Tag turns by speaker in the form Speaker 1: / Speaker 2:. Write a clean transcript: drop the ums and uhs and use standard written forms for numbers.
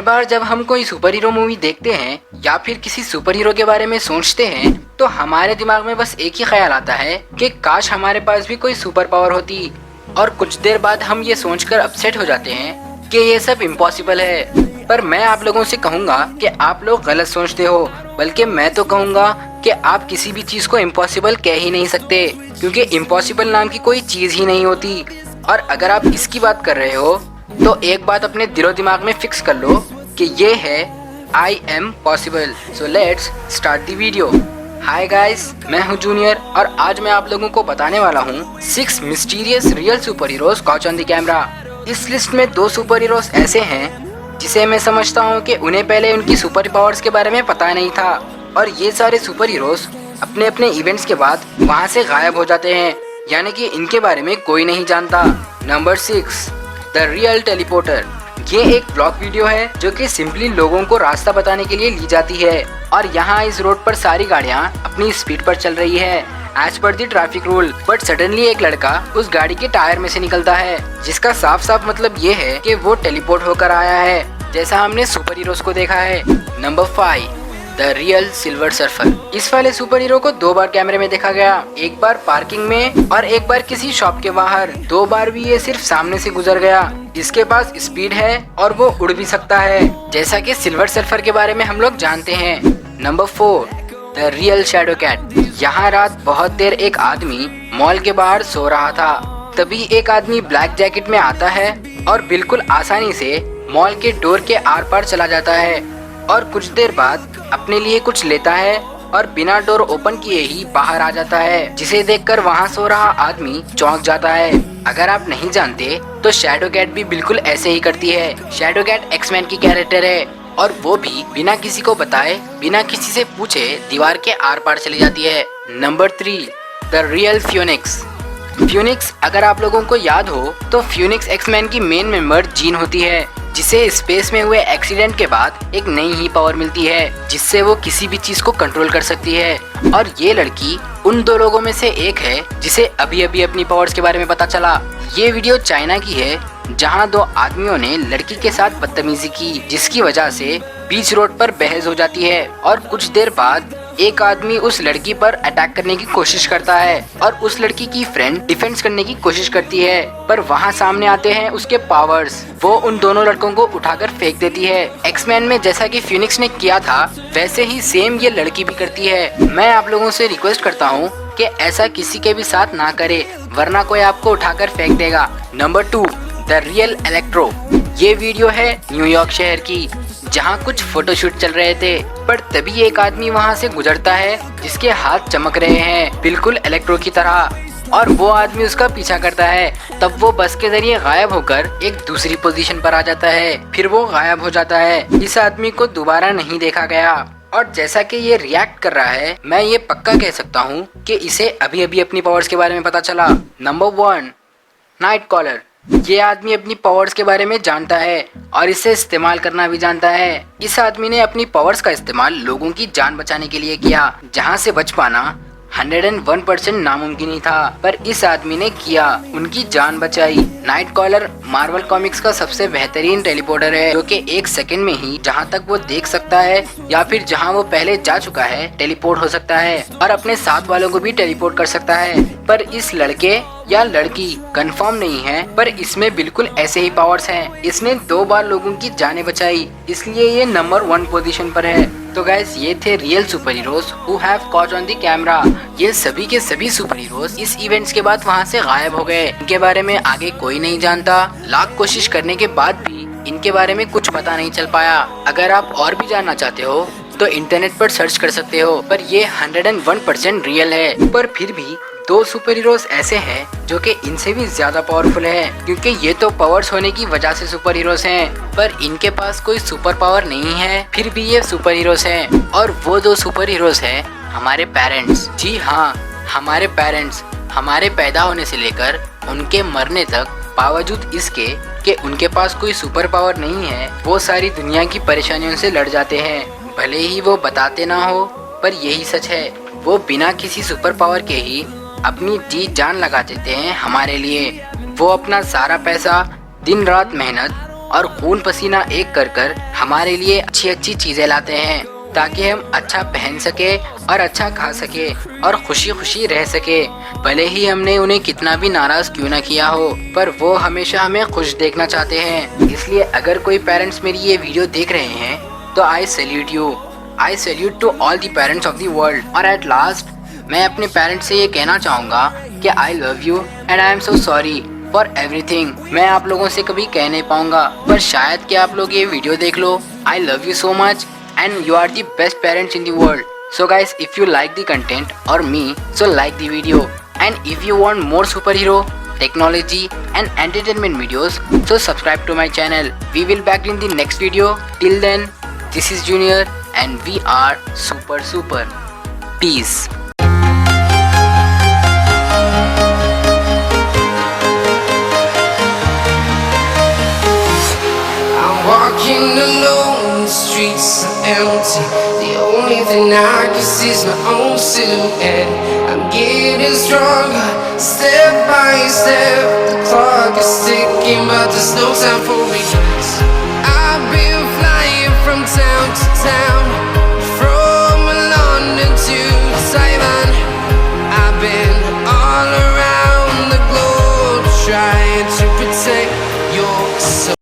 Speaker 1: बार जब हम कोई सुपर हीरो मूवी देखते हैं या फिर किसी सुपर हीरो के बारे में सोचते हैं तो हमारे दिमाग में बस एक ही ख्याल आता है कि काश हमारे पास भी कोई सुपर पावर होती। और कुछ देर बाद हम ये सोचकर अपसेट हो जाते हैं कि ये सब इम्पॉसिबल है। पर मैं आप लोगों से कहूँगा कि आप लोग गलत सोचते हो, बल्कि मैं तो कहूँगा कि आप किसी भी चीज़ को इम्पॉसिबल कह ही नहीं सकते, क्योंकि इम्पॉसिबल नाम की कोई चीज़ ही नहीं होती। और अगर आप इसकी बात कर रहे हो तो एक बात अपने दिलो दिमाग में फिक्स कर लो कि ये है I am possible. So let's start the video. Hi guys, मैं हूं जूनियर और आज मैं आप लोगों को बताने वाला हूं 6 mysterious real super heroes caught on the camera. इस लिस्ट में 2 सुपर हीरोज ऐसे हैं जिसे मैं समझता हूं कि उन्हें पहले उनकी सुपर पावर्स के बारे में पता नहीं था, और ये सारे सुपर हीरोज अपने अपने इवेंट्स के बाद वहां से गायब हो जाते हैं, यानी कि इनके बारे में कोई नहीं जानता। Number 6, the real teleporter. ये एक ब्लॉग वीडियो है जो कि सिंपली लोगों को रास्ता बताने के लिए ली जाती है, और यहाँ इस रोड पर सारी गाड़ियाँ अपनी स्पीड पर चल रही है as per the traffic rule. But suddenly एक लड़का उस गाड़ी के टायर में से निकलता है, जिसका साफ साफ मतलब ये है कि वो टेलीपोर्ट होकर आया है, जैसा हमने सुपर हीरोज को देखा है। Number 5, the real silver surfer. इस वाले सुपर हीरो को 2 बार कैमरे में देखा गया, एक बार पार्किंग में और एक बार किसी शॉप के बाहर। 2 बार भी ये सिर्फ सामने से गुजर गया। इसके पास स्पीड है और वो उड़ भी सकता है, जैसा कि सिल्वर सर्फर के बारे में हम लोग जानते हैं। Number 4, the real shadow cat. यहाँ रात बहुत देर एक आदमी मॉल के बाहर सो रहा था, तभी एक आदमी ब्लैक जैकेट में आता है और बिल्कुल आसानी से मॉल के डोर के आर पार चला जाता है, और कुछ देर बाद अपने लिए कुछ लेता है और बिना डोर ओपन किए ही बाहर आ जाता है, जिसे देखकर वहाँ सो रहा आदमी चौंक जाता है। अगर आप नहीं जानते तो शैडो कैट भी बिल्कुल ऐसे ही करती है। शैडो कैट एक्समैन की कैरेक्टर है, और वो भी बिना किसी को बताए, बिना किसी से पूछे दीवार के आर पार चली जाती है। Number 3, the real Phoenix. Phoenix, अगर आप लोगों को याद हो तो फ्यूनिक्स एक्समैन की मेन मेंबर जीन होती है, जिसे स्पेस में हुए एक्सीडेंट के बाद एक नई ही पावर मिलती है, जिससे वो किसी भी चीज को कंट्रोल कर सकती है। और ये लड़की उन 2 लोगों में से एक है जिसे अभी अभी अपनी पावर्स के बारे में पता चला। ये वीडियो चाइना की है, जहां 2 आदमियों ने लड़की के साथ बदतमीजी की, जिसकी वजह से बीच रोड पर बहस हो जाती है, और कुछ देर बाद एक आदमी उस लड़की पर अटैक करने की कोशिश करता है और उस लड़की की फ्रेंड डिफेंस करने की कोशिश करती है, पर वहाँ सामने आते हैं उसके पावर्स। वो उन दोनों लड़कों को उठाकर फेंक देती है। एक्समैन में जैसा कि फ्यूनिक्स ने किया था वैसे ही सेम ये लड़की भी करती है। मैं आप लोगों से रिक्वेस्ट करता हूँ कि ऐसा किसी के भी साथ ना करे, वरना कोई आपको उठाकर फेंक देगा। Number 2, the real electro. ये वीडियो है न्यूयॉर्क शहर की, जहाँ कुछ फोटोशूट चल रहे थे, पर तभी एक आदमी वहाँ से गुजरता है जिसके हाथ चमक रहे हैं बिल्कुल इलेक्ट्रो की तरह, और वो आदमी उसका पीछा करता है। तब वो बस के जरिए गायब होकर एक दूसरी पोजीशन पर आ जाता है, फिर वो गायब हो जाता है। इस आदमी को दोबारा नहीं देखा गया, और जैसा कि ये रिएक्ट कर रहा है, मैं ये पक्का कह सकता हूँ कि इसे अभी अभी अपनी पावर्स के बारे में पता चला। Number 1, night caller. ये आदमी अपनी पावर्स के बारे में जानता है और इसे इस्तेमाल करना भी जानता है। इस आदमी ने अपनी पावर्स का इस्तेमाल लोगों की जान बचाने के लिए किया, जहां से बच पाना 101% नामुमकिन ही था, पर इस आदमी ने किया, उनकी जान बचाई। नाइट कॉलर मार्वल कॉमिक्स का सबसे बेहतरीन टेलीपोर्टर है, जो कि 1 सेकंड में ही जहां तक वो देख सकता है या फिर जहां वो पहले जा चुका है टेलीपोर्ट हो सकता है, और अपने साथ वालों को भी टेलीपोर्ट कर सकता है। पर इस लड़के या लड़की कंफर्म नहीं है, पर इसमें बिल्कुल ऐसे ही पावर्स हैं। इसने 2 बार लोगों की जानें बचाई, इसलिए ये नंबर 1 पोजीशन पर है। तो गाइस, ये थे real super heroes who have caught on the camera. ये सभी के सभी सुपर हीरोज इस इवेंट्स के बाद वहाँ से गायब हो गए। इनके बारे में आगे कोई नहीं जानता। लाख कोशिश करने के बाद भी इनके बारे में कुछ पता नहीं चल पाया। अगर आप और भी जानना चाहते हो तो इंटरनेट पर सर्च कर सकते हो, पर ये 101% रियल है। पर फिर भी 2 सुपर हीरोज ऐसे हैं जो कि इनसे भी ज्यादा पावरफुल हैं, क्योंकि ये तो पावर्स होने की वजह से सुपर हीरोज हैं, पर इनके पास कोई सुपर पावर नहीं है, फिर भी ये सुपर हीरोज हैं। और वो 2 सुपर हीरोज हैं हमारे पेरेंट्स। जी हाँ, हमारे पेरेंट्स हमारे पैदा होने से लेकर उनके मरने तक, बावजूद इसके कि उनके पास कोई सुपर पावर नहीं है, वो सारी दुनिया की परेशानियों से लड़ जाते हैं। भले ही वो बताते ना हो, पर यही सच है। वो बिना किसी सुपर पावर के ही अपनी जी जान लगा देते हैं हमारे लिए। वो अपना सारा पैसा, दिन रात मेहनत और खून पसीना एक कर कर हमारे लिए अच्छी अच्छी चीजें लाते हैं ताकि हम अच्छा पहन सके और अच्छा खा सके और खुशी खुशी रह सके। भले ही हमने उन्हें कितना भी नाराज क्यों ना किया हो, पर वो हमेशा हमें खुश देखना चाहते हैं। इसलिए अगर कोई पेरेंट्स मेरी ये वीडियो देख रहे हैं तो I salute you. I salute to all the parents of the world. और एट लास्ट मैं अपने पेरेंट्स से ये कहना चाहूँगा कि I love you and I am so sorry for everything. मैं आप लोगों से कभी कह नहीं पाऊंगा, पर शायद कि आप लोग ये वीडियो देख लो। I love you so much and you are the best parents in the world. So guys, if you like the content or me, so like the video. And if you want more superhero, technology and entertainment videos, so subscribe to my channel. We will back in the next video. Till then, this is Junior and we are super. Peace.
Speaker 2: Walking alone, the streets are empty. The only thing I can see is my own silhouette. I'm getting stronger, step by step. The clock is ticking, but there's no time for me.